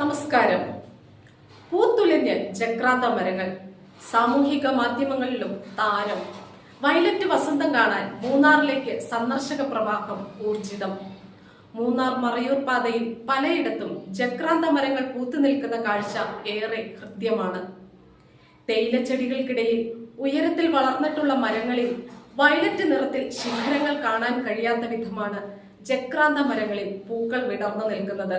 നമസ്കാരം. പൂത്തുലഞ്ഞ് ജക്രാന്ത മരങ്ങൾ, സാമൂഹിക മാധ്യമങ്ങളിലും താരം. വയലറ്റ് വസന്തം കാണാൻ മൂന്നാറിലേക്ക് സന്ദർശക പ്രവാഹം ഊർജിതം. മൂന്നാർ മറയൂർ പാതയിൽ പലയിടത്തും ജക്രാന്ത മരങ്ങൾ പൂത്തുനിൽക്കുന്ന കാഴ്ച ഏറെ ഹൃദ്യമാണ്. തേയിലച്ചെടികൾക്കിടയിൽ ഉയരത്തിൽ വളർന്നിട്ടുള്ള മരങ്ങളിൽ വയലറ്റ് നിറത്തിൽ ശിഖരങ്ങൾ കാണാൻ കഴിയാത്ത വിധമാണ് ജക്രാന്ത മരങ്ങളിൽ പൂക്കൾ വിടർന്നു നിൽക്കുന്നത്.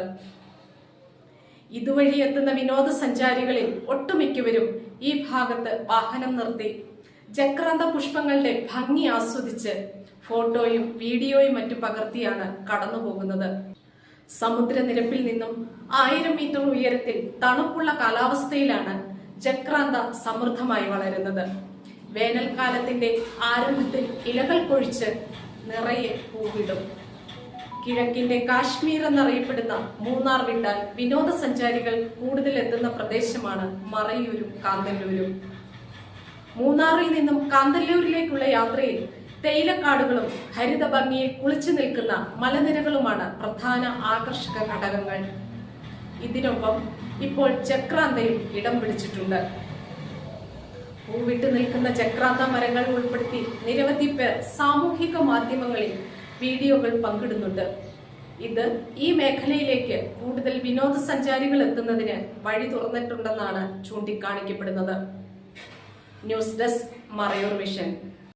ഇതുവഴി എത്തുന്ന വിനോദസഞ്ചാരികളിൽ ഒട്ടുമിക്കവരും ഈ ഭാഗത്ത് വാഹനം നിർത്തി ജക്രാന്ത പുഷ്പങ്ങളുടെ ഭംഗി ആസ്വദിച്ച് ഫോട്ടോയും വീഡിയോയും മറ്റും പകർത്തിയാണ് കടന്നുപോകുന്നത്. സമുദ്രനിരപ്പിൽ നിന്നും 1000 മീറ്റർ ഉയരത്തിൽ തണുപ്പുള്ള കാലാവസ്ഥയിലാണ് ജക്രാന്ത സമൃദ്ധമായി വളരുന്നത്. വേനൽക്കാലത്തിന്റെ ആരംഭത്തിൽ ഇലകൾ കൊഴിച്ച് നിറയെ പൂവിടും. കിഴക്കിന്റെ കാശ്മീർ എന്നറിയപ്പെടുന്ന മൂന്നാർ വിട്ടാൽ വിനോദസഞ്ചാരികൾ കൂടുതൽ എത്തുന്ന പ്രദേശമാണ് മറയൂരും കാന്തല്ലൂരും. മൂന്നാറിൽ നിന്നും കാന്തല്ലൂരിലേക്കുള്ള യാത്രയിൽ തേയിലക്കാടുകളും ഹരിത ഭംഗിയിൽ കുളിച്ചു നിൽക്കുന്ന മലനിരകളുമാണ് പ്രധാന ആകർഷക ഘടകങ്ങൾ. ഇതിനൊപ്പം ഇപ്പോൾ ജക്രാന്തയും ഇടം പിടിച്ചിട്ടുണ്ട്. പൂവിട്ട് നിൽക്കുന്ന ജക്രാന്ത മരങ്ങൾ ഉൾപ്പെടുത്തി നിരവധി പേർ സാമൂഹിക മാധ്യമങ്ങളിൽ വീഡിയോകൾ പങ്കിടുന്നുണ്ട്. ഇത് ഈ മേഖലയിലേക്ക് കൂടുതൽ വിനോദസഞ്ചാരികൾ എത്തുന്നതിന് വഴി തുറന്നിട്ടുണ്ടെന്നാണ് ചൂണ്ടിക്കാണിക്കപ്പെടുന്നത്. News desk, Marayur vision.